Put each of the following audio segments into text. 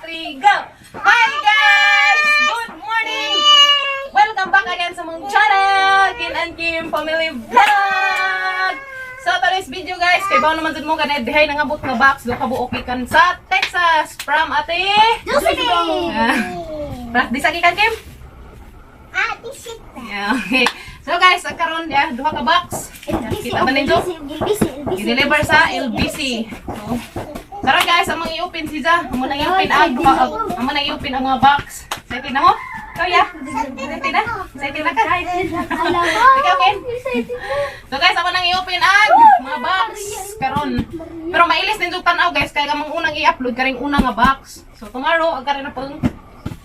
3, go! Hi guys! Good morning! Welcome back again sa mong channel, Kin and Kim Family Vlog! So today's video guys, kay bawo naman dun mo ganit dihay nangabot nga box do kabuok ikan sa Texas from Ate Josephine! Practice lagi kan Kim? Ate Sita. Yeah, okay. So guys, karon ya duha ka box. Kita ba ninyo? I-deliver sa LBC. So, tara guys, amang i-open si Za. Amo nang i-open amo nang i-open ang mga box. Excited na mo? Kaya? Excited na? Excited na ka? Okay. So guys, amo nang i-open ang mga box karon. Pero mailis din jud tan-aw guys, kaya kamang unang i-upload karing una nga box. So tomorrow ag karon na pang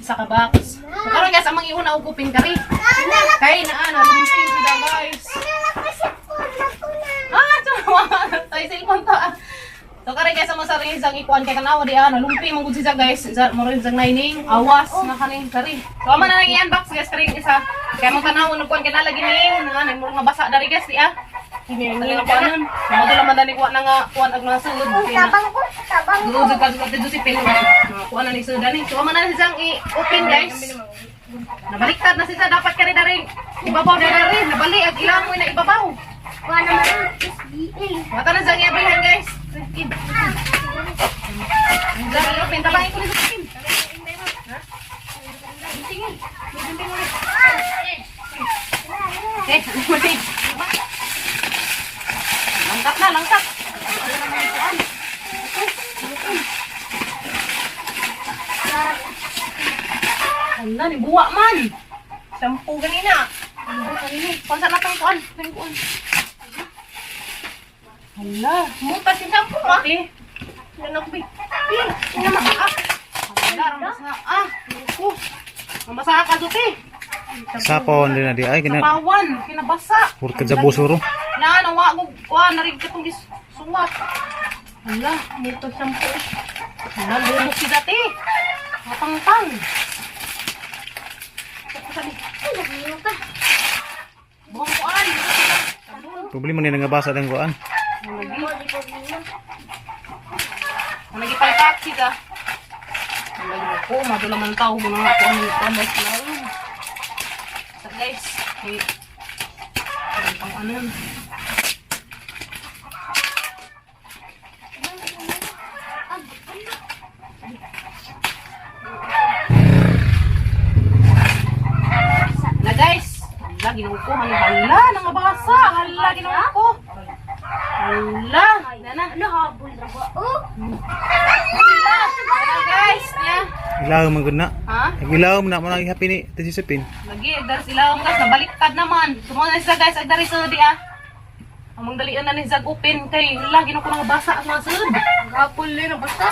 isa ka box. So karon guys, amang iuna og open kari. Kay na lumping sila guys. Ay, cellphone to ah. So kare guys, amo sa rin isang ikuan kay kanawa di lumping man gud siya guys. Mo rin sang lining, awas na kaning kari. So amo na lang i-unbox guys kare isa. Kay mo tanaw no kuan kay nalagi ni nga mo nga basa dari guys di ah. Hindi na kuanon. Mo dala man dani kuan nga kuan ag mga sulod. Tabang ko. Dulo jud ka si pin. Kuan na ni sudan ni. So amo na isang i-open guys. Nabaliktad na siya dapat kare dari. Ibabaw dari, nabali at ilang mo na ibabaw. Wala naman SBA. Mata na sang iyabilhan guys. Jangan lupa minta baik kulit skin. Lengkap na, lengkap. Ano ni buwa man. Shampoo ganina. Kuan sa natang kuan. Hala, mutas yung shampoo mo. Nanak bi. Ina masa. Hala, masa. Naku. Masa ka duti. Sapon din na di ay kina Sapawan, kinabasa. purka sa busuro. Na nawa ko narig katong suwat. Hala, mutas shampoo. Hala, lumok si dati. Matangtang. Buong kuan. Problema ni nga basa ng kuan. Lagi palpaksi ka. Lagi ko, madula man tao mo nga kung ano yung promise na yun. So guys, pang ano yun. Na guys, hala, ginuko ko. Hala, nangabasa. Hala, ginuko ko. Hala, na. Nahabol na ba? Oh! Hala, guys. Yeah. Ilaw man gud na. Ha? Ilaw man na man happy ni Josephine. Lagi, agdar sila ang guys, nabaliktad naman. Sumunod na sila guys, agdar isa di ah. Amang dalian na ni Zag open kay lagi na ko nabasa ang mga sud. Gapol din nabasa.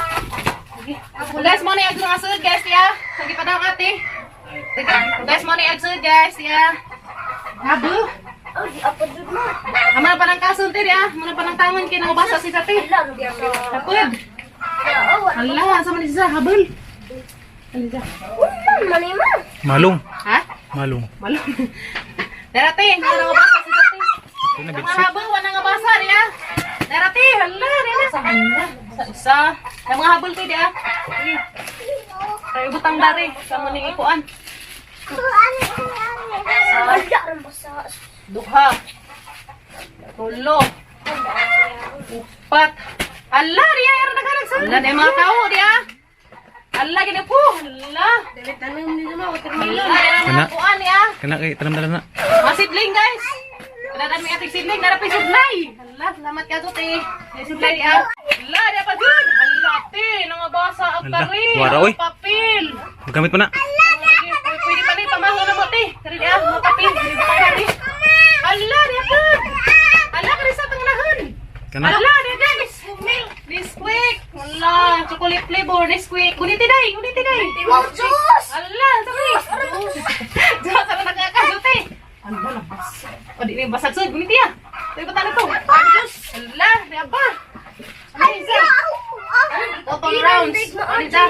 Sige. So guys, mo ni ag mga sud guys ya. Lagi pa daw ate. Sige. So guys, mo ni ag sud guys ya. Habu. Oh, di apa dun mo? Amana pa ng kasunti di ah. Amana pa ng tangon kay nabasa si tate. Tapod. Hala, sama ni siya habol. Alisa. Malima. Malung. Ha? Malung. Malo. Darate, hindi na nabasa si tate. Ito na Mga bitsit. habol, wala nga basa niya. Darati, hala, rin sa hala. Isa. Yung mga habol ko, di ah. Tayo butang dari. Sa mo ning ikuan. Wala rin basa. Duha. Tulo. Upat. Hala, riya, yara nagharag sa. Hala, di mga tao, di ah. Hala, gini po. Hala. Tanong nila mo. Hala, yara mga kuan, di ah. Kana kay tanam na. Mga sidling, guys. Kadaan may ating sidling, narapin sidlay. Hala, salamat ka to, te. May sidlay, ah. Hala, di pa dun. Hala, te. Nangabasa ang Hala, kari. wara, oy. Papel. Magamit pa na. Pwede pa rin, pamaho na mo, te. Kari, ah, mga papel. Pwede pa kari. Hala, di pa. Hala, kari sa tangnahon. Kana. Hala, di guys. Nesquik. Hala, chocolate flavor, Nesquik. Guniti, day. Guniti, day. Wow, juice! Hala, sabi. Diyos, ano nakakasot, te. Ano ba nabasa? O, di rin basag sud. Guniti, ah. Ito ba tayo ito? Diyos. Hala, di ba? Ano yung isa? Total rounds. Ano isa?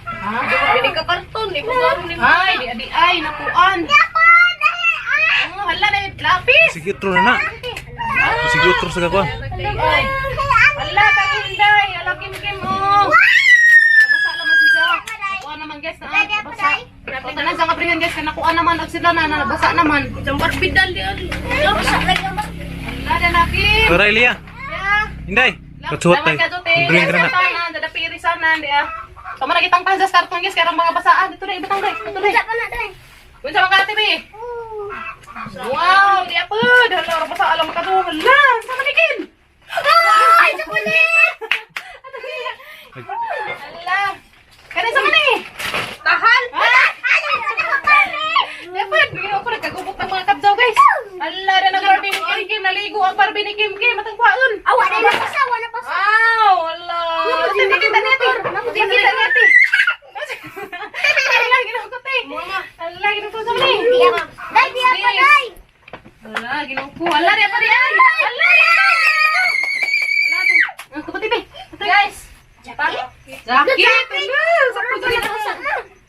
Ha? Hindi ka karton. Hindi ko garo ni ay, di ay, nakuan. Oh, hala na yung lapis. Sige utro na na. Sige utro sa kuan. Hala, kakinday. Ala, kim-kim, oh. Nabasa naman si Zah. natin guys, kaya nakuha naman at sila na nabasa naman. Isang barbidal yan. Basa lagi ang Wala na natin. Ora Elia. Yeah. Hinday. Katsuhat tayo. Drink na na. Dada piri sana dia. Kamu na kitang pasas karton guys, karang mga basaan dito na ibutang guys. Dito na. pa na dai. Unsa man ka TV? Wow, di apa? Hala basa alam ka to. Hala, sama nikin. Ay, chocolate! Hala. Kani sama ni? Tahan! Dapat, bigyan ako nagkagubok ng mga kabsaw guys. Hala, na nag-Barbie ni Kim Kim, naligo ang Barbie ni Kim Kim, matangpaon. Awa na napasa, awa na pasa. Wow, hala. Nakita niya, nakita niya. Hala, ginako te. Hala, ginako sa mali. Dai, di apa dai? Hala, ginako. Hala, di apa diyan? Hala. Hala, kapatid eh. Guys. Jakit.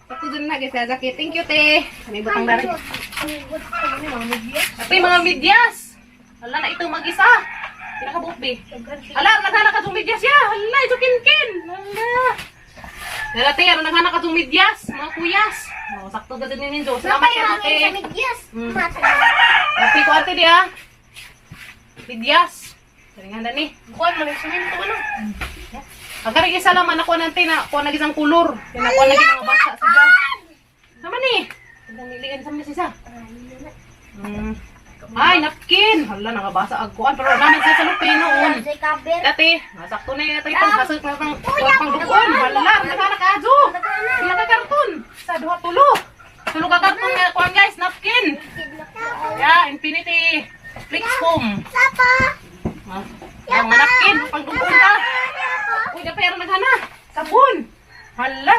Sakto dun na guys, Jakit. Thank you te. May butang dari. Tapi mga medyas. Hala na ito mag-isa. Pinakabukbi. Hala, naghanak ka itong medyas ya. Hala, ito kin-kin. Hala. Hala te, ano naghanak ka itong medyas? Mga kuyas. Oh, sakto ka din ninyo. Salamat ka te. Tapi ko ate dia. Medyas. Saringan na ni. Kuan mo sa minto ano? Agkari isa lang man ako nanti na kuha na gisang kulor. Kaya nakuha na gisang basa siya. Sama ni. Ang niligan sa mesisa. Ay, napkin. Hala, nangabasa agkuan. Pero namin siya sa lupin noon. Sa kaber. Dati, nasakto na yun. Ito hasag na ng pangdukuan. Hala, nagkakadyo. Nagkakarton. Sa duha tulo. Tulo ka karton nga kuhan guys, napkin. Yeah, Infinity Flix Foam. Sapa. Ang napkin, pangdukuan ka. Uy, na pero naghana. Sabon. Hala.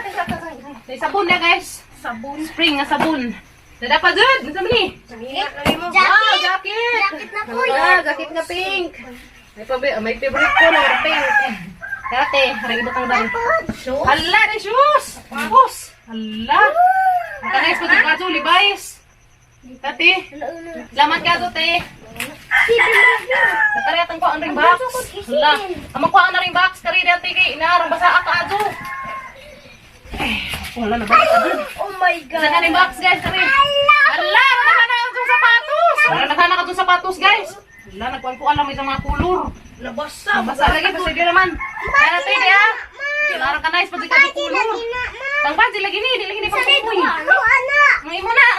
May sabon na guys. Sabon. Spring nga sabon. Dada pa dyan. Ano sabi ni? Wow, jacket. Jacket na po Hala, jacket na pink. May favorite ko na pink. Dati, harang ibutang dali. Hala, na shoes. Tapos. Hala. Matanais pa dyan ka dyan, Levi's. Dati. Salamat ka dyan, te. Nakariyatan ko ang ring box. Hala. Amang ko ang ring box. Kari dati kay inaarang basa ka dyan. Wala na ba? Oh my God. Sa ring box guys. Kari. Hala, nakahana ka dyan sapatos. Hala, nakahana ka dyan sapatos guys. Hala, nagkuhan ko alam yung mga kulor. Nabasa. Basa lagi pa sige naman. Kaya natin ya. Kinarang ka nice pa dyan ka kulor. Pang di lagi ni pang kukuy. Ano, anak? May mo na.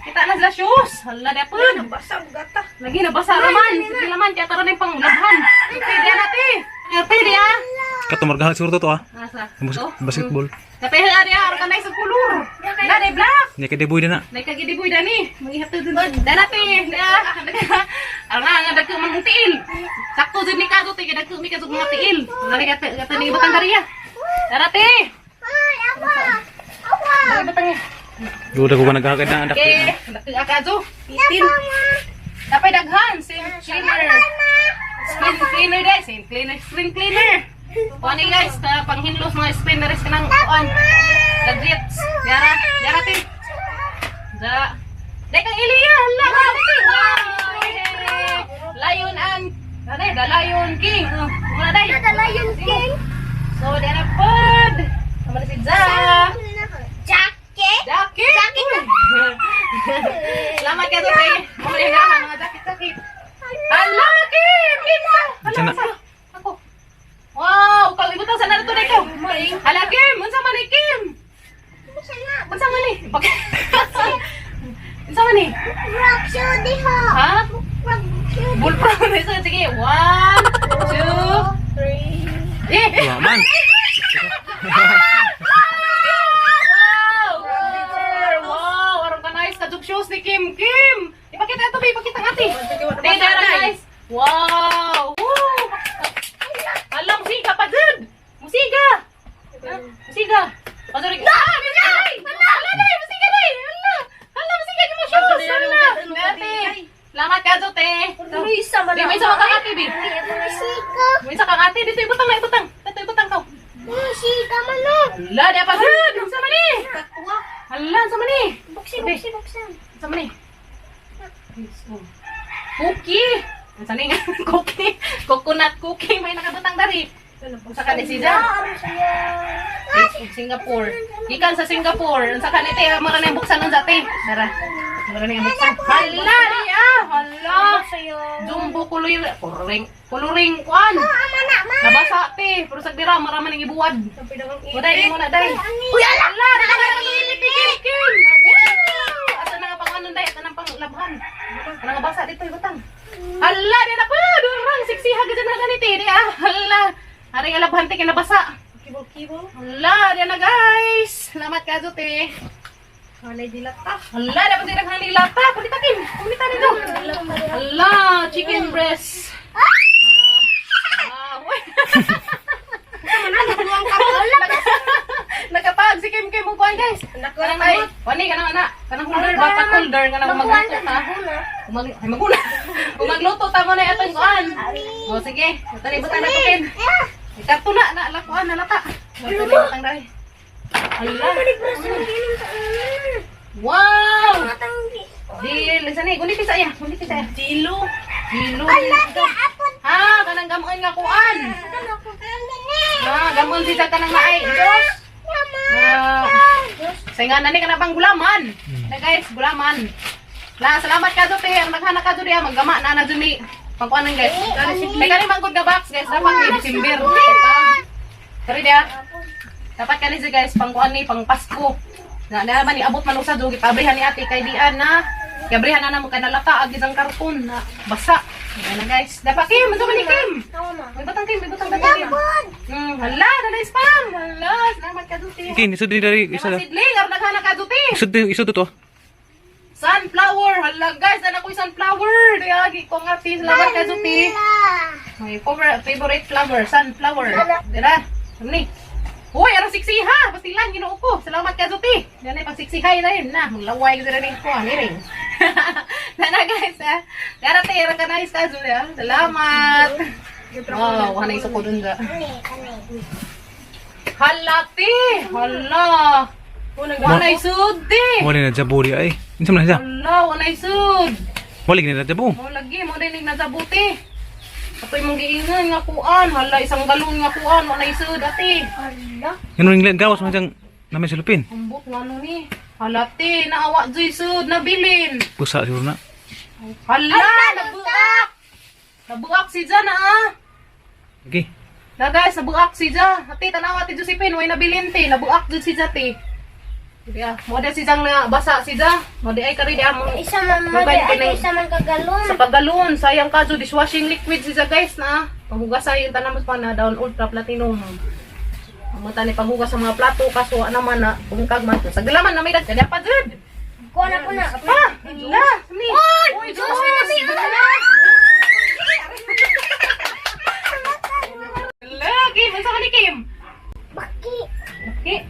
Kita na sila shoes. Hala, dapon. Nabasa, gata. Lagi nabasa naman. Sige naman, kaya tara na yung panglabhan. Pwede yan natin. Pwede yan. Katumargahan siguro to ah. Nasa? Basketball. Kapag yan, organize ang kulor. Lade, black. Nya kay deboy na. Nagkagidiboy na ni. Mag-ihatid din. Danate. Ang nga, dagko man tiil. Sakto din ni Kado, tigil dagko mi kasog mga tiil. Lari kata ni Batang Daria. Danate. Ay, awa. Awa. Lari Batang. Duda ko ka naghakad na anak. Okay, dagko Akado. Itin. Tapay daghan, same cleaner. Screen cleaner deh, same cleaner, screen cleaner. Kuha ni guys, panghinlos mga spinners ka ng kuhan. Dagrits. Yara tin. Da. Dekang Ilia, hala. Lion and, the Lion King. Muna day. The Lion King. So, dara pod. Sama na si Za. Jacket. Jacket. Selamat ya tuh, teh. Mau lihat mga jacket-jacket. Hala, Kim! Lisa! Sana. Ako. Wow! Kalibutan sa narito na ikaw. Hala, Kim! Unsa man ni Kim? Unsa man ni? Unsa man ni? Rock show di ho. Ha? Rock show. Bullfrog. Sige. 1, 2, 3. Wah man. Wow! Arang ka nice. Kadug shoes ni Kim. Kim! Ipakita ito, ipakita ng ate. Dara guys. Wow! Woo! Hala, musiga pa dun! Musiga! Musiga! Pasuri ka! Ah! Hala, day! Musiga, day! Hala! Hala, musiga ka mo shoes! Hala! Ate! Salamat ka, Zote! May isa man. Di, may isa kang ate, Bi! Musika. May isa kang ate! Dito, ibutang na, ibutang! Dito, ibutang ka! Musika man no. Hala, di pa dun! Sama ni! Hala, sama ni! Buksan. Sama ni! Cookie! Ang saning cookie! Coconut cookie! May nakabutang dari! Sa ka ni Siza! Singapore. Gikan sa Singapore. Sa kanite, mara na yung buksan nun dati. Tara. Mara na yung buksan. Hala, Ria! Hala! Jumbo coloring kuan. Nabasa te, pero sa dira mara man ang ibuwad. Uday mo na day. Uy, hala! Kim! Asa na nga pang ano day? Asa na pang labhan? Asa nga basa dito ibutang. Hala, di na ko. Durang siksi hagad na ganiti. Hala. Hari nga labhan te kinabasa. Hala, di na guys. Salamat ka te. Walay dilata. Hala, dapat din naghang nilata. Kulita Kim. Kulita nito. Hala, chicken breast. Uy. Nakapag si Kim Kim mo kuhan guys. Kanang ay, wani kanang ana, kanang holder bata holder kanang magluto ta. Magluto ta mo na atong kuhan. O sige, tani butan na Kim. Ikato na lakuan na lata. Butang dai. Allah. Wow! Dil, sani gunit sa ya, Dilo. Ha, kanang gamuan nga kuan. Gamon si sa kanang naay. Diyos. Saingan ni kana pang gulaman. Na guys, gulaman. Salamat ka Zote. Ang naghana ka Zote, maggama na duni. Pangkuanan guys. May kani mangkod ka box guys, dapat ni December. Sorry dia. Dapat kani si guys pangkuan ni pang Pasko. Na naman ni abot man usa dugi pabrihan ni ate kay dian na. Kabrihan na namo kanalaka ag isang karton na basa. Ayan na guys. Dapat Kim, man ni Kim. May batang Kim, hala, na spam. Hala, salamat ka Zote. Okay, isod din dari isa daw. Sidling, ar naghana ka Zote. Isod to. Sunflower, hala guys, na ako'y sunflower. Diagi ko nga tis, salamat ka Zote. My favorite flower, sunflower. Dira, ni. Uy, arang siksi ha. Pastilan, ginoo ko. Salamat ka Zote. Yan ay pang siksi hay na yun na. Maglaway ko rin ko. Hiring. Nana guys ha. Karate, arang ka nice ka Zote ha. Salamat. Wow, hanay isa ko dun da. Halati. Hala. Wanay sud di. Wala na jaburi ay. Insa man siya? Hala, wanay sud. Wala na jabo. Mo lagi, mo dinig na sabuti. Ato imong giingan nga kuan. Hala, isang galon nga kuan. Wanay sud ati. Yan ring gawas man siyang namin silupin. Ambot nga ano ni. Halati, naawa dyan sud, nabilin. Pusa siguro na. Hala, nabuak. Nabuak si Jan ah. Okay. Na guys, nabuak si Jan. Ati, tanawa ti Josephine, way nabilin ti. Nabuak dyan si Jati. Mo da si Jan na basa si Jan. Mo di ay kari di among Isa man isa man kagalon. sa paggalon. Sayang ka jo dishwashing liquid si Jan guys na. Paghugasay yung tanamos pa na down ultra platinum. Ang mata ni paghugas sa mga plato kaso naman na bungkag man. Sa galaman na may dagdag pa jud. Kuha na. Ah, hala. Ni. Oy, Diyos ni. Lagi, masa ka ni Kim? Baki. Okay.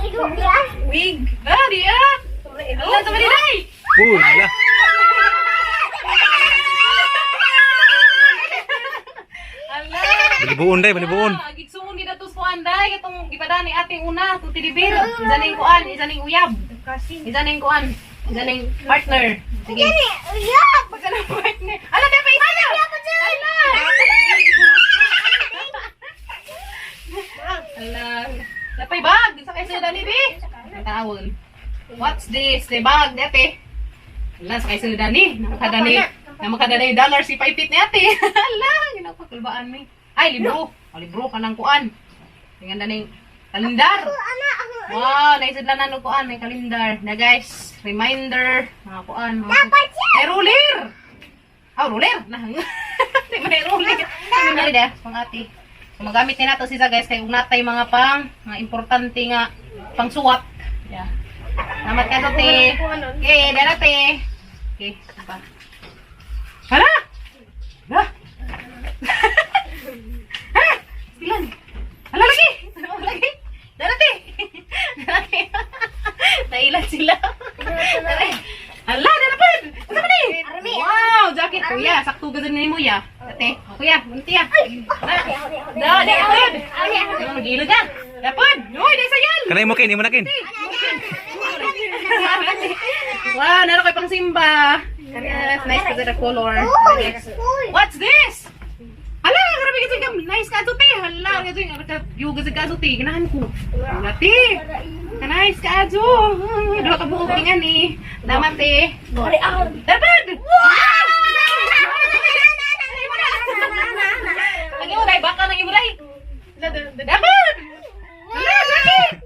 Igo yan. Wig. Dari ah. Hala, sama ni Day. Wala. Hala. Balibuon day, balibuon. Gigsuon ni datos ko anday katong gipadani ating una kung tilibir. Isa ning kuan, isa ning uyab. Isa ning kuan, isa ning partner. Sige. Uyab. Pagka na partner. Ala, kaya pa isa na. Ala. Lapay bag. Sa kayo suda ni Bi. Ang tawag. What's this? The bag, dati. Ala, sa kayo suda ni. Namakadani dollar si paipit ni ate. Ala, ginapagkulbaan mi. Ay, libro. Libro ka ng kuan. Tingnan na ning kalendar. Wow, naisad lang na kuan. May kalendar. Na guys, reminder. Mga kuan. May ruler. Ruler. May ruler. May ruler. Pang ate. Magamit din nato siya guys. Kaya unatay mga mga importante nga pangsuwat. Yeah. Salamat ka Zote. Okay, darate. Okay, pa. Hala! Hala! Silan. Hala lagi. Lagi. Darate. Darate. Nailan sila. Hala, darapad. Ano ba ni? Wow, jacket kuya. Sakto gazan ni mo ya. Ate, kuya, bunti ya. Darapad. Magilid ka. Darapad. Hoy, dai sayal. Kanay mo kin, imo na kin. Wow, naroon kayo pang simba. Yes, nice kasi the color. What's this? Hala, grabe kasi ka nice ka te. Hala, kasi nga yuga sa kaso te. Ganahan ko. Hala te. Nice ka ajo. Dua ka buong tingan eh. Tama te. Dapat. Lagi mo dai baka lagi mo dai. Dapat. Hala, sakit.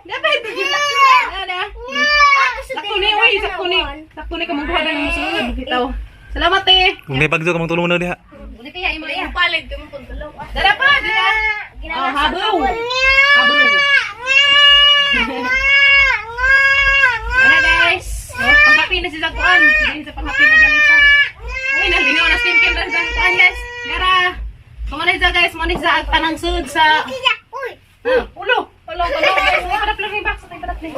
Dapat. Ada. Sakto ni, oy, sakto ni. Sakto ni kamong kuha ng musunod bitaw. Salamat te. Kung may bagyo ka mong tulong na diha. Ulit ya, imo ya. Palit ko mo tulong. Dara pa, dira. Oh, habu. Habu. Ana guys. Oh, panghapi na si Zakuan. Hindi sa panghapi na gamisa. Uy, nalinaw na skin camera sa Zakuan guys. Dara. Kumanay sa guys, manay sa tanang sud sa ulo. Ulo. Padap lang yung box, padap lang.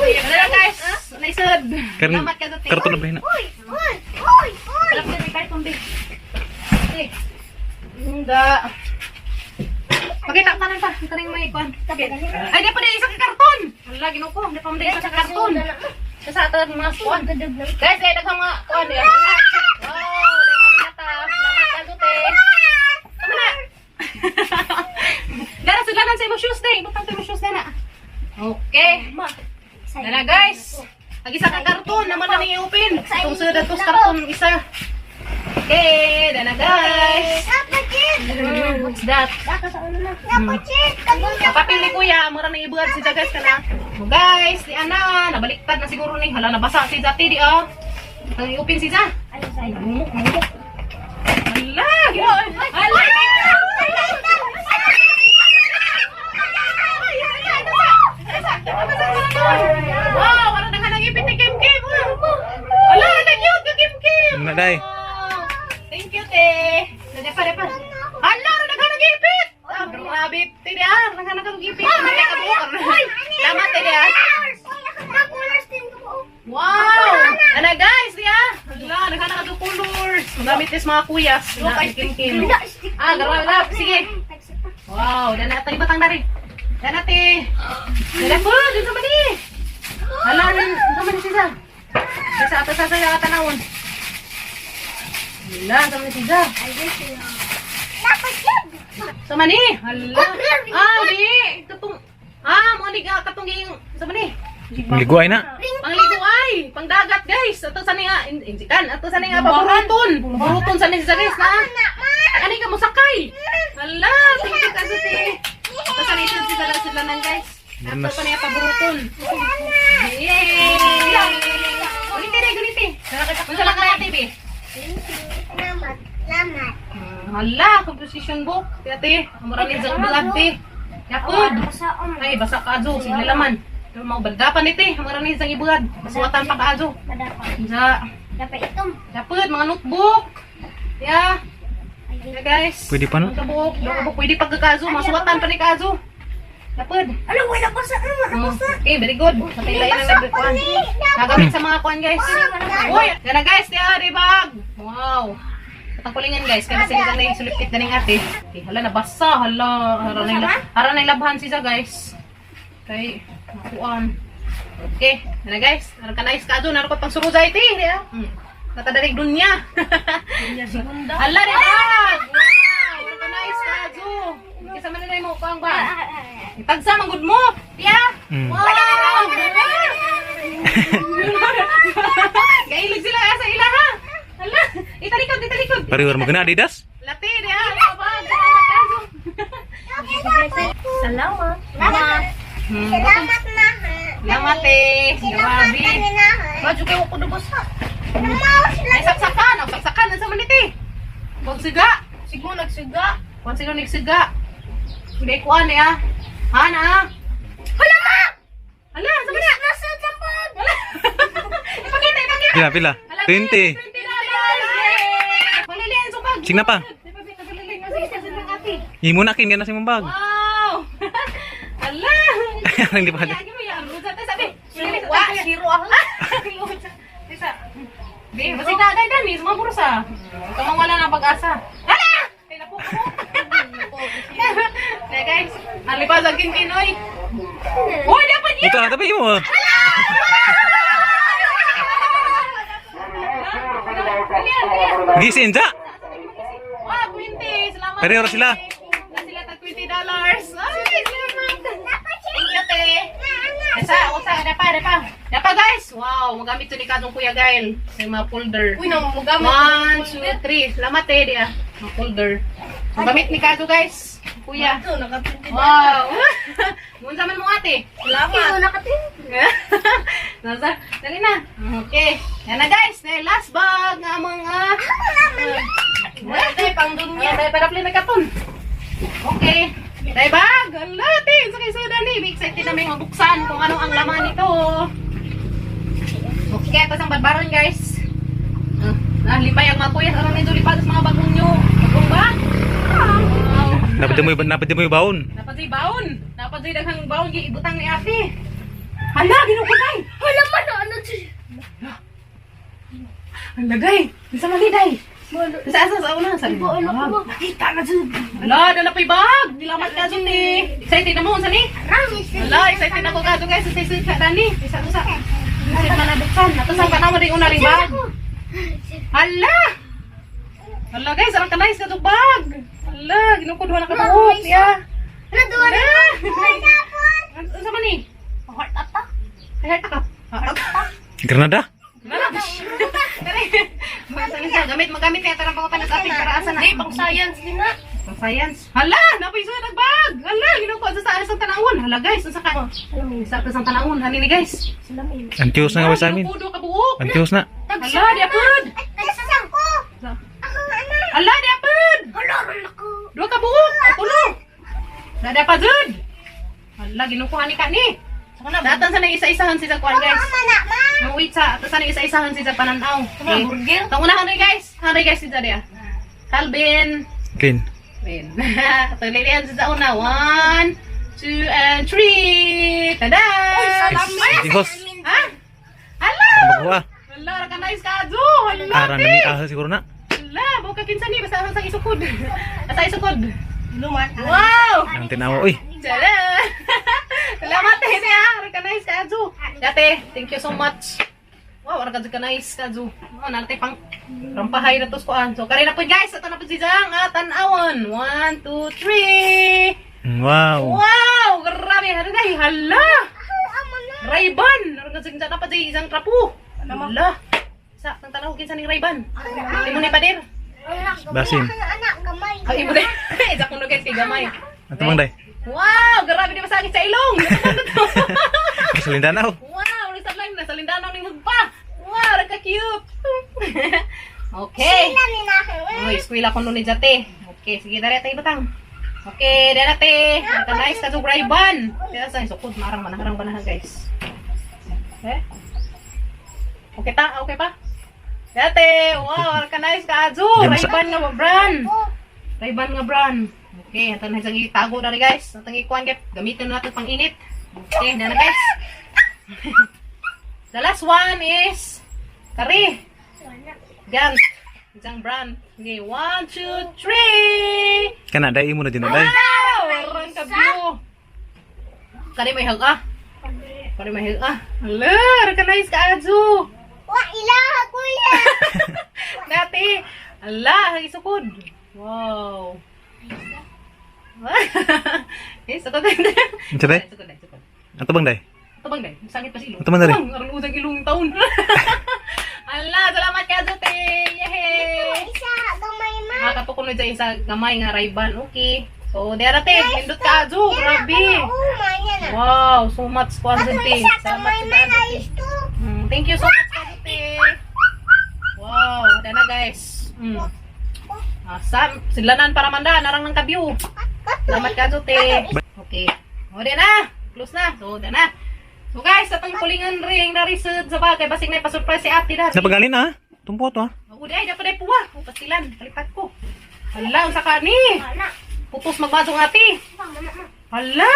Dara guys. Naisud. Salamat ka sa te. Karton na ba hina? Alam na may karton din. Enggak. Pakita kanan pa. Ito na yung may ikon. Ay, di pa din isa ka karton. Wala, ginuko. Di pa mo din isa ka karton. Sa ato mga kuwan. Guys, ay daghang mga kuwan. Wow, dahil mga binata. Salamat ka dute. Tama na. Dara, sudlanan sa imo shoes din. Butang sa imo shoes na na. Okay. Dara guys. Mag-isa ka karton. Naman na nang i-open. Itong sudat ko sa karton isa. Okay, dana guys. What's that? Kapapil ni kuya, mura nang ibuhat si guys ka na. So guys, di ana, nabaliktad na siguro ni. Hala, nabasa si Zati di oh. Nang i-open si Zah. Hala, hala. Wow, parang nang-ipit ni Kim Kim. Hala, nag-cute ka Kim Kim. Na day. Thank you, te. Depa. Hala, naghanag-ipit. Grabe, te dia. Naghanag-ipit. Salamat, te dia. Wow! Ano guys, dia. Hala, naghanag-colors. Gamit is mga kuyas. Kim. Grabe. Sige. Wow, dan natin batang dari. Dan natin. Dala po, dito man ni. Hala, dito man siya. Sa atas sa tanawon. Hala, sama si Zah. Sama ni. Hala. Di. Katong. Mo ni katong ging sama ni. Ligo ay na. Pangligo ay, pangdagat guys. Ato sa nga injikan, ato sa nga paburuton. Paburuton sa ni sa guys na. Ani ka mo sakay. Hala, tingkit ka sa ti. Ato sa ni sila nan guys. Ato pa niya paburuton. Yay! Guniti. Masala ka na TV. Hala, composition book. Tiyate, marami sa bulad ti. Yapod. Ay, basa ka ajo, sige laman. Pero mau baldapan iti, marami sa ibulad. Basuatan pa ka ajo. Yapod, mga notebook. Ya. Ya guys. Pwede pa no? Notebook, pwede pagkakazo, masuwatan pa ni kazo. Yapod. Okay, very good. Matay-layan na nagkuhan. Nagamit sa mga kuhan guys. Uy, gana guys, tiya, ribag. Wow. Tangkulingan guys, kaya sila na yung sulipit na ng ate. Okay, hala, nabasa, hala. Hara na ilabhan siya guys. Okay, makuan. Okay, gana guys. Hara ka nice ka doon, hara ko pang suruza iti. Natadarig dunya. Hala, ribag. Wow, hara ka nice ka doon. Kisa man na yung mukang ba? Itagsa, manggod mo. Tiya. Wow. Gailig sila sa ila ha. Hala, italikod. Pariwar mo gana Adidas? Lati, dia. Salamat. Salamat eh. Grabe. Baju kayo ko dubos ha. Ay, saksakan. Nasa maniti. Huwag siga. Siguro nagsiga. Huwag siguro nagsiga. Hindi ko ano ya. Hana ha. Hala ma! Hala, sama na. Nasa tampag. Hala. Ipakita. Pila. 20. Sing na pa. Imo na kin na sa imong bag. Wow! Ala! Hindi pa. Siro ako. Bisa. Be, masih daday dan ni semua berusaha. Kamu wala ng pag-asa. Hala! Kaya po ko. Nah guys, alipas ang kinoy. Oh, dapat niya. Ito tapi imo. Gisin ja. Wah, 20. Selamat. Pareho sila. Na sila tag $20. Ay, salamat. Thank you, te. Usa, dapa guys. Wow, magamit to ni kadong Kuya Gail. Sa mga folder. Uy, nang magamit. 1, 2, 3. Salamat, te, dia. Mga folder. Magamit ni Kado, guys. Kuya. Ito, naka-20. Wow. Munsa man mo ate. Salamat. Nasa, dali na. Okay. Yan na guys. Na last bag nga mga Ate, pang dunya. Dahil para play na katon. Okay. Dahil bag. Ala, ting. Sa kaisudan ni. Excited namin mabuksan kung ano ang laman nito. Okay. Tapos ang badbaron guys. Lipay ang mga kuya. Arang medyo lipad sa mga bagong nyo. Bagong ba? Wow. Napad mo yung baon. Dapat di baon. Dapat di daghang baon giibutang ni ate. Hala, ginugutay. Wala man na, ano siya? Ang lagay. Sa maliday. Sa una. Sa Nakita na siya. Hala, dala pa'y bag. Nilamat ka dyan eh. Excited na mo, saan eh? Hala, excited na ko ka dyan guys. Excited ka dani. Isa. Excited man na buksan. Natasang ka na mo rin una rin bag. Hala! Hala guys, sarang ka nice ka dyan bag. Hala, ginukuduhan na ka buhok. Ya. Naduwa na. Ano sa man eh? Heart attack. Heart attack. Granada? Magamit kaya tarang pangutan sa ating para asa na. Hindi, pang science din na. Pang science. Hala, napiso na nagbag. Hala, ginukuha sa sa tanawon. Hala guys, sa ka. Sa sa tanawon, hani ni guys. Salamin. Antios na nga sa amin. Ginukudo ka buok. Antios na. Hala, di apod. Nagsasang ko. Hala, di apod. Hala, ako. Dua ka buok. Tulo. Dada pa jud. Hala, ginukuha ni ka ni. Datan sa nang isa-isahan si Kuan guys. Ang wait sa sa nang isa-isahan si pananaw. Okay. Burger. Tong una hanay guys. Hanay guys si Jadia. Calvin. Clean. Win. Ito lilian sa una. 1, 2, and 3. Tada! Uy, salamat. Tingkos. Ha? Hala! Magkuha. Hala, ka nice ka, Adu. Hala, Aran na may asa siguro na. Hala, buka kinsa ni. Basta sa isukod. Basta isukod. Luman. Wow! Ang tinawa. Uy. Tada! Salamat eh niya. Ka nice ka, Adu. Dati, thank you so much. Wow, ara ka nice ka, Adu. Oh, nante pang rampahay na to kuan. So, kare na po guys. Ito na po si Jang. Tan-awon. 1, 2, 3. Wow. Wow! Grabe! Haragay! Hala! Ray-Ban! Naragasin dyan na pa dyan isang trapo. Hala! Sa, nang tanaw kinsa ning Ray-Ban? Hindi mo ni pader? Basin. Ay, mo din. Isa kong nugay kay gamay. Ang tumang day. Wow! Grabe di masakit sa ilong! Sa Lindanaw. Wow! Nasa lang, nasa Lindanaw ni Hugpa! Wow! Nagka-cute! Okay. Oh, eskwela ko nun ni Jate. Okay, sige dali tayo batang. Okay, dali tayo. Nice ka sa Ray-Ban. Kaya sa isukod, marang manaharang guys. Okay? Okay ta? Okay pa? Dati! Wow! Nice ka, Azu! Ray-Ban nga brand! Ray-Ban nga brand. Okay, ito na isang itago na rin guys. Ito ang ikuan guys. Gamitin natin pang init. Okay, dali na guys. The last one is kari. Gant. Isang brand. Okay, 1, 2, 3! Kana, dai mo na din, day. Wow! Meron ka blue. Kani may haga. Kani may haga. Hala, recognize ka, Azu. Ilaha, kuya. Dati. Hala, isukod. Wow. Isukod. Unsa day? Isukod. Ang tumang day. Ito bang day? Sangit pa si ilong. Ito bang, Day? Aron usang ilong taon. Hala, salamat ka, Azu, te. Yehey! Isa, gamay man. Nakatukuno dyan sa gamay nga Ray-Ban. Okay. So, dera te, pindot ka, Azu. Grabe. Yan na. Wow, so much quantity. Isa, Salamat gamay sa man. Azu. Ayos to. Thank you so much, Azu. Wow, ito na guys. Silanan para manda, narang ng kabyo. Salamat ka, Azu. Okay. O, di na. Close na. So, di na. So guys, atong kulingan ring na research sa bagay. Basig na ipasurprise si ate na. Napagalin na, ha? Tumpo to, ha? Uy, ay, dapat ay puwa. Pastilan, kalipat ko. Hala, sa kani. Putos magmasong ate. Hala.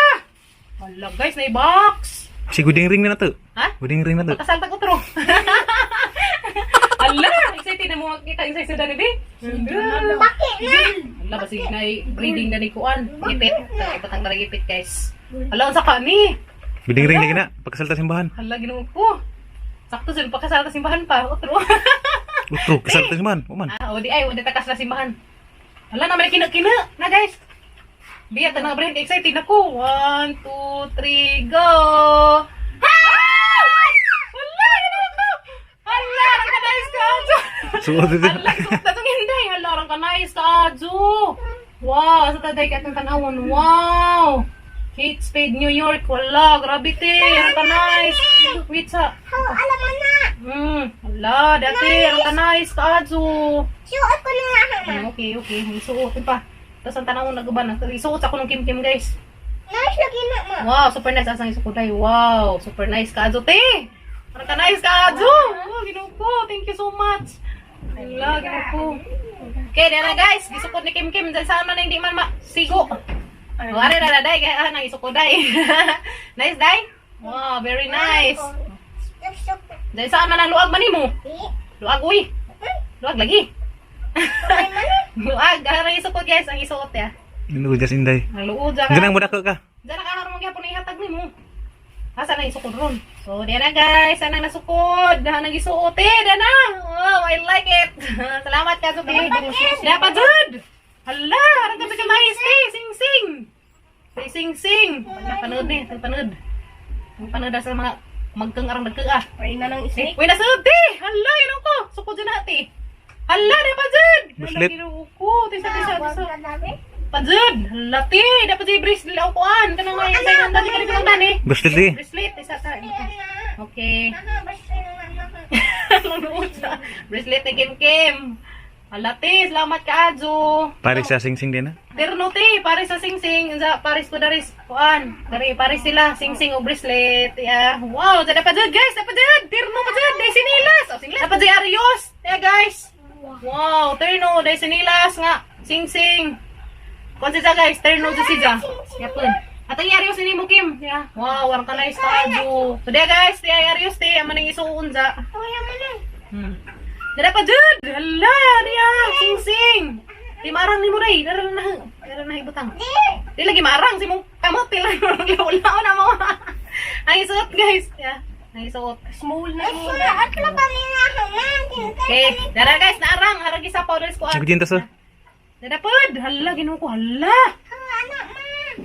Hala, guys, na i-box. Si Guding ring na to. Ha? Guding ring na to. Pagkasalta ko tro. Hala, excited na mo makikita yung sa dani, be. Bakit na? Hala, basig na breeding na ni Kuan. Ipit. Ipatang na ipit, guys. Hala, sa kani. Guding ring na gina. Pagkasalta simbahan. Hala, ginuog ko. Sakto sila, pagkasalta simbahan pa. Otro. Utro, kasalta simbahan. Uman. O di ay, o di takas na simbahan. Hala na, may kina-kina na guys. Biya, tanang brain, excited ako. 1, 2, 3, go! Hala, yun ako! Hala, rang ka nice ka, Adjo! Suot ito. Hala, suot na itong hinday. Hala, rang ka nice ka, Adjo! Wow, sa taday ka itong tanawon. Wow! Kate Spade, New York. Wala, grabe te. Rang ka nice. Wait sa. Alam mo na. Hala, dati. Rang ka nice ka, Adjo. Suot ko na nga. Okay. May suotin pa. Tapos ang tanawon nagaban. Isuot ako ng kim-kim, guys. Nice lagi na, ma. Wow, super nice asang isukuday. Wow, super nice ka, Adjo, te. Rang ka nice ka, Adjo. Oh, ginuko. Thank you so much. Hala, ginuko. Okay, dyan na guys. Gisukot ni Kim Kim. Dahil saan man na hindi man masigo. Wari na day. Kaya nang isukot day. Nice day? Wow, very nice. Dahil saan man ang luag man mo? Luag, uy. Luag lagi. Luag. Karang isukot guys. Ang isuot ya. Ano just inday. Ang luod ka. Ganang mo dako ka. Diyan na kaharong magyapon na ihatag ni mo. Asa na isukod ron? So, diyan na guys. Sana nasukod. Dahan nang isuot eh. Diyan na. Oh, I like it. Salamat ka, Suki. Dapat, Jud. Hala, harang ka sa kamay. Sing-sing. Sing-sing. Napanood eh. Napanood. Napanood sa mga magkang arang nagkaga. Pwede na ng isnik. Uy, nasud eh. Hala, yun ako. Sukod dyan natin. Hala, dapat, Jud. Bracelet. Tisa. Pajud, lati, dapat si bracelet ako kuan. Kanang may sayon dali kani bilang dani. Bracelet di. Bracelet isa ta. Okay. Bracelet ni Kim Kim. Alati, salamat ka Adjo. Paris sa sing-sing din na. Terno te, pares sa singsing, sa pares ko daris kuan. Dari pares sila singsing o bracelet. Yeah. Wow, dapat jud guys, dapat jud. Terno pa jud, dai sinilas. O sinilas. Dapat jud Arios. Yeah guys. Wow, terno dai sinilas nga. Singsing. Kung siya guys, turn no siya. Yapon. At ang Arios ni mo Kim. Yeah. Wow, warang ka nice Adjo. So dia guys, dia Arios te aman ang isuon sa. Dara pa jud. Hala, dia sing. Di marang ni mo dai. Dara na ibutang. Di lagi marang si mong kamot lang wala na mo. Ang isuot guys. Yeah. Ang isuot. Small na mo. At lang pa rin Okay, dara guys, naarang haragi sa powders ko. Sige din ta sa. Dadapod! Hala, ginuko, hala!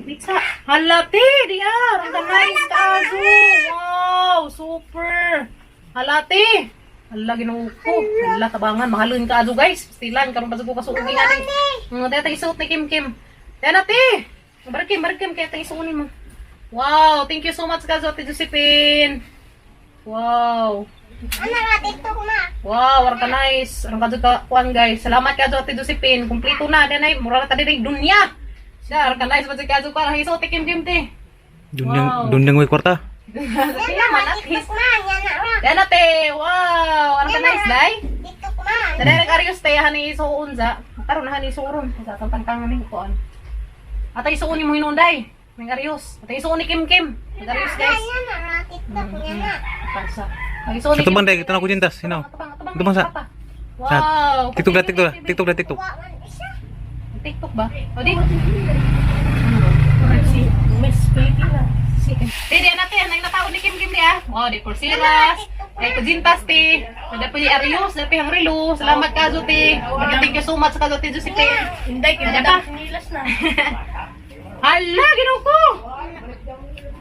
Pizza! Hala, te! Diya! Ang nice ka, Adjo! Wow! Super! Hala, te! Hala, ginuko! Hala, tabangan. Mahalin ka, Adjo, guys! Stilan, karoon pa sa kasuot ni natin. Daya tayo isuot ni Kim Kim. Daya na, te! Barikim, kaya tayo isuonin mo. Wow! Thank you so much, ka, Ate Josephine! Wow! Ano nga, TikTok na. Wow, warang ka nice. Arang ka ka kuan guys. Salamat ka Ate Josephine. Kumpleto na din ay mura ta diri dunya. Siya arang ka nice ba ka para hiso te Kim te. Wow. Dunyang way kwarta. Salamat at his. TikTok na, yan na ra. Yan ate. Wow, arang ka nice day. TikTok na. Dali Arios te hani iso unza. Karon na hani iso ron. Sa tantangan ni kuan. Ate iso ni mo hinunday. Ning Arios. Ate iso ni Kim. Arios guys. Yan na ra, TikTok yan na. Pansa. Ay iso ni Ito bang day, tanong ko dintas, sino? Ito bang sa? Wow. TikTok. Wawan isa. TikTok ba? O di? Miss Filipina. Hindi, natin. Ang naglatao ni Kim niya. Wow, di Porsiras. Kay Kujintas, ti. Ada pa ni Arios. Ada pa yung Rilo. Salamat ka, Zuti. Thank you so much ka, Zuti Josephine. Hindi, kaya ba? Nilas na. Hala, ginaw ko.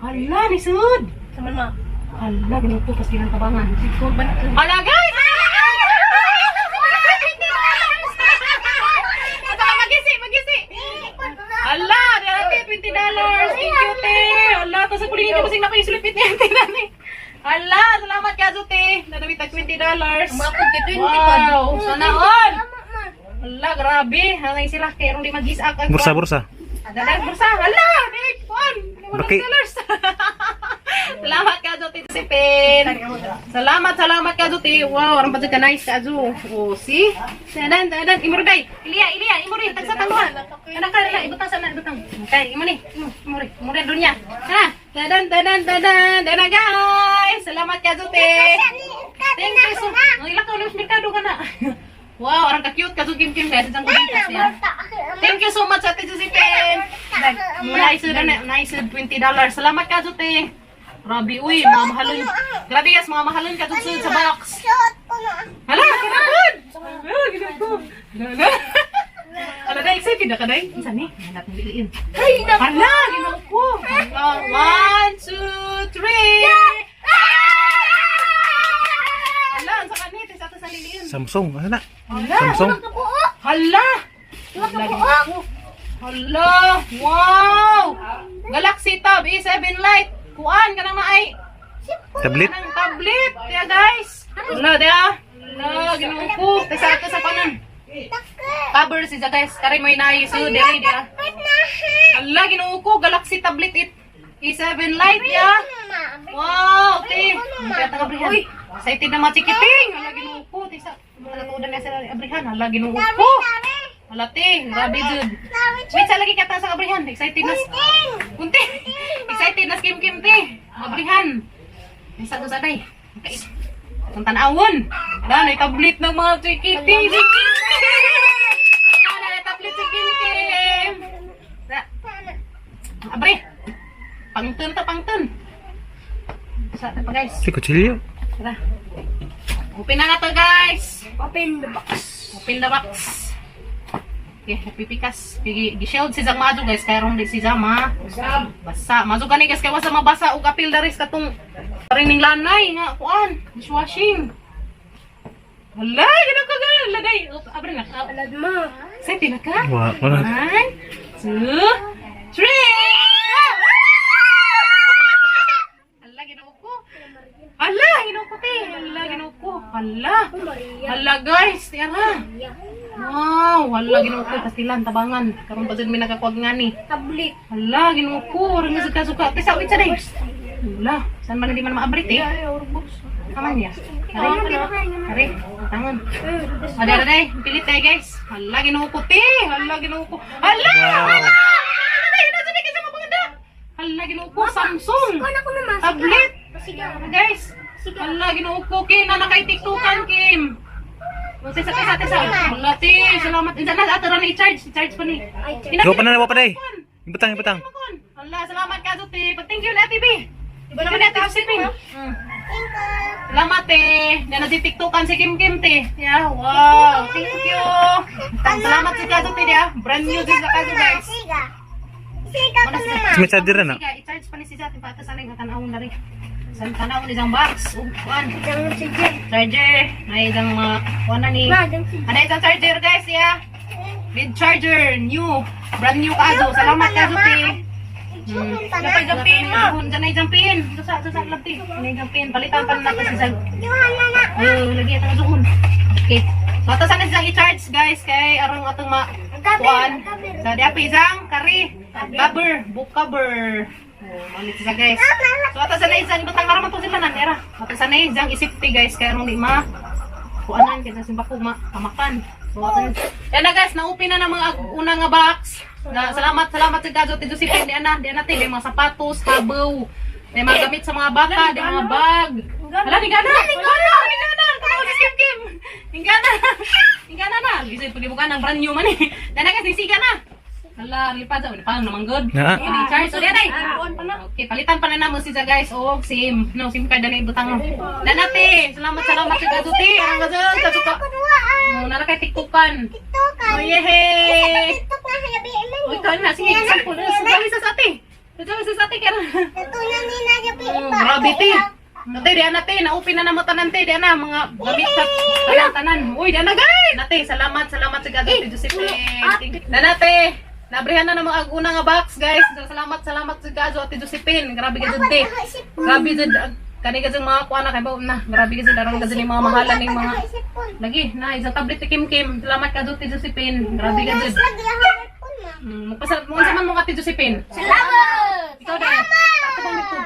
Hala, nisud. Saman ma. Hala, ginaw ko. Kasi ng tabangan. Hala, guys! Magisi. Hala, dati $20. Thank you, te. Hala, tapos sa puling hindi ko sing nakaisulit niya. Hala, salamat ka, Zuti. Nadawit ang $20. Wow, sana all. Hala, grabe. Hanay sila. Kaya di mag-isa ka. Bursa. Dalag bursa. Hala, Nick. Kuan. Baki. Salamat ka, Zuti Josephine. Salamat ka, Zuti. Wow, orang pati ka nice ka, Zu. Oh, see? Dadan. Imurday. Ilia. Imuri. Tagsa tangguhan. Anak ka, ibutang. Okay, imuri. Imuri dunia. Ha? Dadan, guys. Salamat ka, Zuti. Thank you so much. Ilak ka ulit merkado ka na. Wow, orang ka-cute ka, Zu Kim kaya sa kulitas niya. Thank you so much, Ate Josephine. Nice $20. Salamat ka, Zuti. Grabe, uy, mga mahalon. Grabe, guys, mga mahalon ka dun sa box. Shot ko na. Hala, kinagod! Hala. Ala day, excited na ka day? Isa ni? Hanap ng biliin. Hala, ginawa ko. Hala, 1, 2, 3. Hala, ang sa kanit. Isa to sa liliin. Samsung, ano na? Hala. Samsung. Hala. Hala, ginawa ko. Hala, wow. Galaxy Tab A7 Lite. Kuan ka nang maay. Tablet. Kanang tablet. Kaya guys. Hala, dia. Hala, ginawa ko. Tesa ka sa kanan. Cover siya guys. Kari mo inayos. So, diri dia. Hala, ginawa ko. Galaxy Tablet A7 Lite ya. Wow, okay. Kaya taga-abrihan. Excited na mga chikiting. Hala, ginawa ko. Tesa. Malatudan na sa abrihan. Hala, ginawa ko. Hala, te. Grabe, dude. Wait, sa lagi kata sa abrihan. Excited na. Kunti. Excited na skim-kim, te. Abrihan. Isa ko sa day. Okay. Ang tanawon. Wala, may tablet ng mga chikiting. Wala, may tablet chikiting. Abre. Pangtun to, pangtun. Sa pa guys. Si kutsilyo. Tara. Open na to guys. Open the box. Open the box. Okay, pipikas. Gi-shield si Zang Mazo guys. Kaya ron di si Zang basa. Mazo ka ni guys. Kaya wasa mabasa. O kapil daris katong parining lanay nga. Kuan. Dishwashing. Wala. Ganun ka ganun. Laday. Abre na. Alad mo. Excited na ka? Wah, wala. 1, 2, 3. Hala, ginawa ko. Hala, ginawa ko, te. Hala, ginawa ko. Hala. Hala, guys. Tira. Wow. Hala, ginawa ko. Pastilan, tabangan. Karoon pa dyan may nakakuwag nga ni. Tablet. Hala, ginawa ko. Rin nga suka-suka. Tesa, wait sa day. Hala. Saan man hindi man maabrit eh. Kaman niya. Kari. Tangan. Ada day. Pilit tayo guys. Hala, ginawa ko, te. Hala, ginawa ko. Hala! Wow. Hala, ginawa ko. Samsung. Kuha ko naman. Tablet. Sige. Guys. Hala, ginawa ko. Kim, na nakay-tiktokan, Kim. Tesa. Hala, te. Salamat. Diyan na, ato rin i-charge. I-charge pa ni. Iwa pa na, iwa pa day. Ibutang. Hala, salamat ka, Zuti. Thank you, Ate B. Thank you, Ate Sipin. Salamat, te. Yan na si tiktokan si Kim, te. Yeah, wow. Thank you. Salamat si Kazo, te, dia. Brand new din sa Kazo, guys. Siga ko naman. May charger na. Sige, i-charge pa ni si Zati. Pata sana yung katanawon na rin. Sa tanawon isang box. Kuan. Isang sige. Charger. May isang mga kuan na ni. Ano isang charger, guys, yeah. With charger. New. Brand new Kazo. Salamat, Kazo, te. Napay jampin mo. Diyan na jampin. Sa labti. Ano yung jampin? Palitan pa na natin si Zag. Lagi itang zuhon. Okay. So, ito sana silang i-charge, guys. Kay arang atong kuan. Sa diapi isang kari. Book cover. Malit siya, guys. So, ito sana isang ibutang karaman po sila nanera. Ito sana isang isipti, guys. Kaya arang di kuanan. Kaya simba ko pamakan. So, yan na, guys. Na-open na ng mga unang nga box. Salamat sa Gazo Tido si Pin. Diyan natin. May mga sapatos, habaw. May mga gamit sa mga baka, may mga bag. Hala, ningana! Kapag si Kim. Ningana na. Gisay pag-ibukan ng brand new man eh. Diyan na guys, nisiga na. Hala, lipad sa. Parang naman good. Charge. So, diyan ay. Okay, palitan pa na naman siya guys. O, SIM. No, SIM card na ibutang. Diyan natin. Salamat sa Gazo Ti. Ang Gazo, kasuka. Nara kay tiktokan. Oh, yehey! TikTok na hayabiin mo. Uy, ikaw na. Sige, example. Sagawi sa ate. Kaya Natulan ni na hayabiin ba? grabe, te. Nate, diyan nate. Na-open na naman tanan, te. Diyan na, mga gamit sa tanan. Uy, diyan na, guys. Nate, salamat sa Gazo Ti Josephine. Diyan nate. Nabrihan na ng mga unang nga box, guys. Salamat sa Gazo Ti Josephine. Grabe ka dyan, te. Grabe dyan. Kani kasi mga kuana kay ba na. Grabe kasi darang kasi ni mga mahalan ni mga lagi na isang tablet ni Kim. Salamat ka Ti Josephine. Grabe ka dyan. Magpasalamat mo sa man mong ate Josephine. Salamat! Ikaw din. Ako bang dito?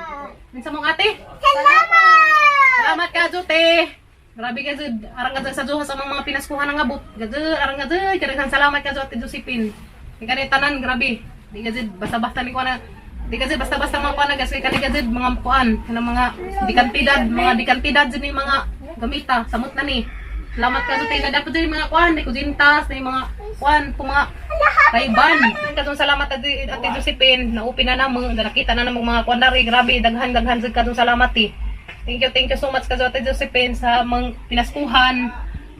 Minsan mong ate? Salamat! Salamat ka Jote. Grabe ka dyan. Arang ka dyan sa Diyos sa mga pinaskuhan ng abot. Gadyan, arang ka dyan. Kaya salamat ka Ate Josephine. Ika ni tanan, grabe. Di ka dyan, basta-basta ni ko na. Di kasi basta-basta mga kuan guys, kay kanigad mga kuan, kanang mga dikantidad din mga gamita, samot na ni. Salamat ka sa tayo dapat din mga kuan, di kusintas, na mga kuan, mga kaiban. Kadtong salamat Ate Josephine, na-open na namo, nakita na namo mga kuan dari, grabe daghan sad kadtong salamat eh. Thank you so much sa Ate Josephine sa mga pinaskuhan.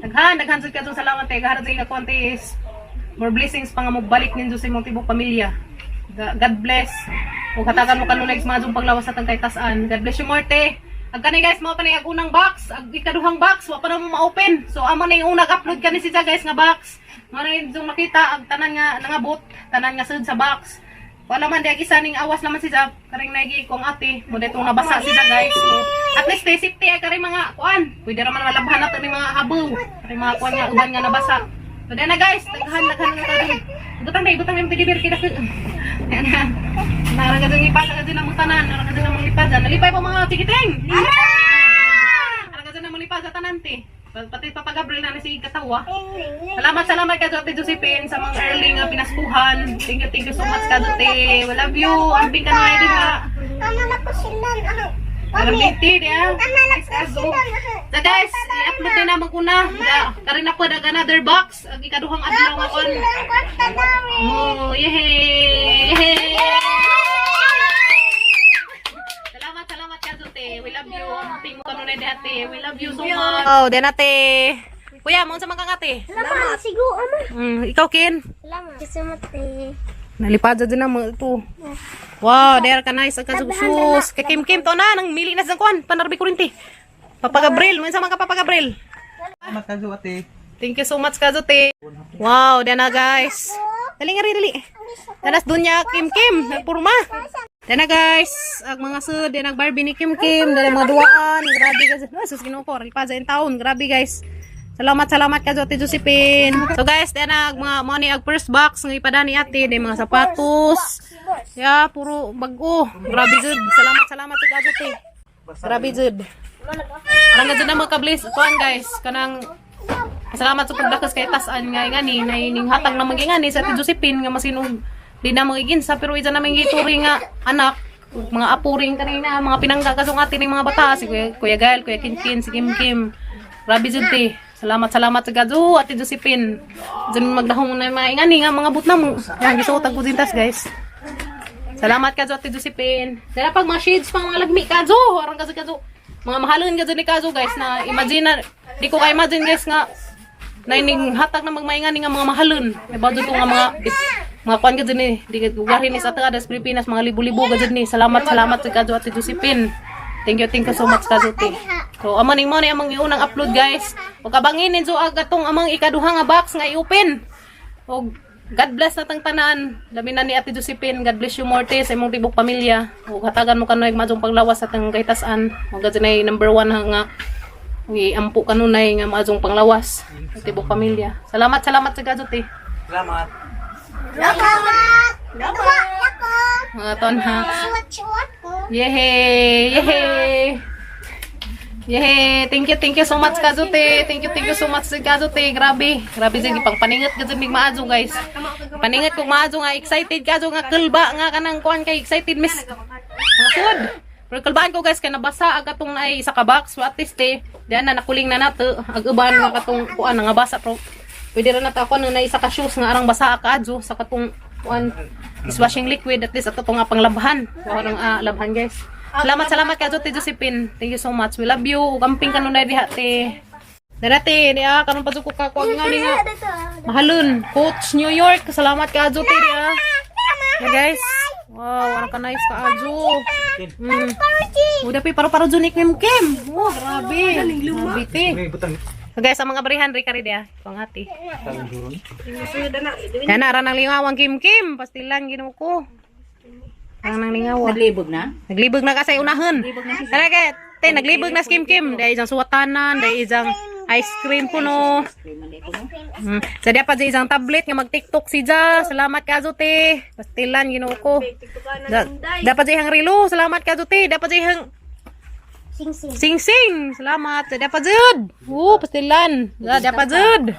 Daghan sad kadtong salamat eh, kahit nga kuan tis more blessings pa nga mo balik ninyo sa imong tibok pamilya. God bless. Ug hatagan mo kanunay sa mga jung paglawas sa tang kay tasan. God bless you Morte. Ag kani guys, mao pa ni ag unang box, ag ikaduhang box, wa pa na mo ma-open. So amo na yung unang upload kani siya guys nga box. Mao na yung makita ag tanan nga nangabot, tanan nga sud sa box. Wala man di ag isa ning awas naman siya, karing naigi kong ate, mo detong nabasa siya guys. So, at least stay safety ay karing mga kuan. Pwede ra man malabhan nato ning mga habu, karing mga kuan nga uban nga nabasa. So na guys, daghan na tayo. Butang yung pilibir kita. Narang ka dyan ipasa ka dyan ang tanan, narang ka dyan ang malipad. Nalipay po mga tikiting! Narang ka dyan ang malipad sa tanan, ti. Pati Papa Gabriel na si katawa. Salamat ka Ate Josephine sa mga early nga pinaskuhan. Thank you so much ka Jote. We love you. Amping ka na di ba? Tama na po sila. Nalagiti niya. Tama na po sila. So guys, i-upload na naman ko na. Karina po nag another box. Ang ikaduhang adlaw nga on. Oh, yehey! Yehey! Salamat ka Jote. We love you. Amping mo kanunay dati. We love you so much. Oh, den ate. Kuya, mo sa mga ate. Salamat. Sigo, ama. Ikaw kin. Salamat. Salamat, eh. Nalipad dyan na mo ito. Wow, there ka nice. Ang shoes. Kay Kim to na. Nang mili na sa kuan. Panarbi ko rin ti. Papa Gabriel. Mo sa mga Papa Gabriel. Salamat ka, ate. Thank you so much ka Jote. Wow, diyan na guys. Dali nga rin, dali. Danas doon niya Kim. Nagpurma. Diyan na guys. Ang mga sud. Diyan nag-Barbie ni Kim. Dali mga duwaan. Grabe guys. Sus kinuko. Ripaza in town. Grabe guys. Salamat ka Ate Josephine. So guys, diyan na mga money ag first box ng ipada ni ate, di mga sapatos. Yeah, puro bago. Grabe jud. Salamat sa Jote. Grabe jud. Parang jud na mga kablis kuan guys. Kanang salamat sa pagdakas kay tasan nga ngani ning hatag na magingani sa Ate Josephine nga masinog. Di na magiginsa pero isa na may gituri nga anak. Mga apuring kanina, mga pinangga kasong ate ning mga bata si Kuya Gael, Kuya Kinkin, si Kim. Grabe jud ti. Salamat sa Gadu, Ate Josephine. Diyan magdahong na mga ingani nga mga but na mo. Yan, gusto ko tagpusintas guys. Salamat ka Ate Josephine. Dala pag mga shades pang mga lagmi Kazo. Arang kasi Kazo. Mga mahalon ka ni Kazo guys na imagine na, di ko ka-imagine guys nga na ining hatag na magmaingani nga mga mahalon. Iba dito nga mga kuan ka ni. Di garin ni sa Tagadas, Pilipinas, mga libo-libo ka ni. Salamat sa Kazo Ate Josephine. Thank you so much Kazote. So amo ning mo ni among iunang upload guys. Ug kabanginin so agatong among ikaduha nga box nga i-open. Ug God bless na tang tanan. Labi na ni Ate Josephine. God bless you Morte sa imong tibok pamilya. Ug hatagan mo kanoy majong panglawas sa tang kahitasan. Ug gadinay number 1 nga iampo kanunay nga majong panglawas sa tibok pamilya. Salamat sa Kazote. Salamat. Mga ton ha. Yehey! Thank you so much Kazote. Thank you so much Kazote. Grabe jud pang paningat gud mig maazo guys. Paningat kog maazo nga excited Kazo nga kulba nga kanang kuan kay excited miss. Mga sud. Pero kulbaan ko guys kay nabasa ag atong naay isa ka box at least diyan na nakuling na nato ag uban nga katong kuan nga basa pro. Pwede ra nato ako nang naay isa ka shoes nga arang basa Kazo sa katong kuan dishwashing liquid at least ato nga panglabhan. Warang labhan guys. Salamat ka Ate Josephine. Thank you so much. We love you. Ugamping ka nun na dihati. Darati, diya. Karon pa ko ka kuwag nga nga. Mahalon. Coach New York. Salamat ka Ajo, diya. Yeah guys. Wow, warang ka nice ka Ajo. Udah pi paro-paro junik Kim. Oh, grabe. Grabe ti. So guys, ang mga barihan ri kari dia, pangati. Yan na ranang lingawang Kim. Pastilan ginuko ko. Ang lingaw. Naglibog na? Naglibog na kasi unahon. Talaga, naglibog na Kim. Dahil isang suwatanan, dahil isang ice cream puno. Sa diya pa isang tablet nga mag-tiktok si Ja. Salamat ka Azote. Pastilan ginuko ko. Dapat ihang rilo. Salamat ka Azote. Dapat ihang sing. Salamat. Dapat jud. Pastilan. Dapat jud.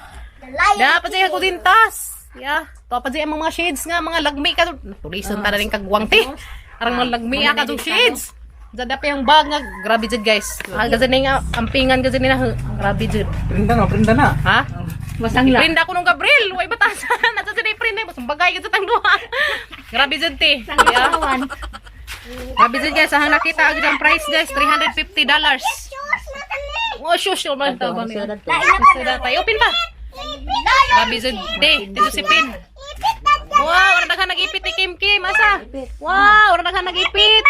Dapat ihang kudintas. Yeah. Dapat ihang mga shades nga mga lagmi ka. Tulisan ta rin kagwang ti. Arang mga lagmi ka jud shades. Dapat yung bag nga grabe jud guys. Kasi nga ampingan kasi na grabe jud. Prinda na. Ha? Wasang lang. Prinda ko nung Gabriel. Way batasan. Nasa sinay prinda. Basang bagay ka sa tangduha. Grabe jud ti. Yeah. Grabe jud guys. Ang nakita agad ang price guys. $350. Oh, shush. Open pa. Grabe jud. Di Josephine. Wow, ora daghan nag-ipit ni Kim Kim. Asa? Wow, ora daghan nag-ipit.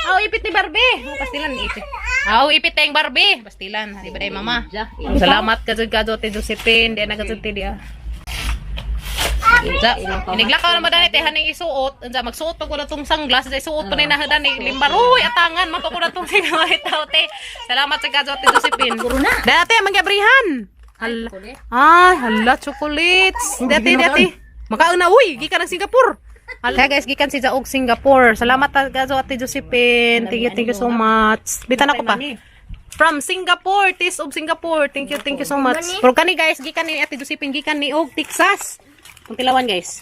Aw, ipit ni Barbie. Pastilan ipit. Aw, ipit tayong Barbie. Pastilan. Di ba day mama? Salamat ka jud Ate Josephine. Di na ka jud ti dia. Iniglakaw na madani te haning isuot. Unsa magsuot ko na tong sunglass, dai suot pa ni nahadan ni limbar. Uy, atangan man ko na tong sinaway te. Salamat sa Ate Josephine. Dati manggabrihan. Hala. Ay, hala chocolates. Dati. Makaon na uy, gikan ng Singapore. Hala guys, gikan si og Singapore. Salamat Ate Josephine. Thank you so much. Bitan ako pa. From Singapore, tis of Singapore. Thank you so much. Pero kani guys, gikan ni Ate Josephine, gikan ni og Texas. Kung tilawan guys.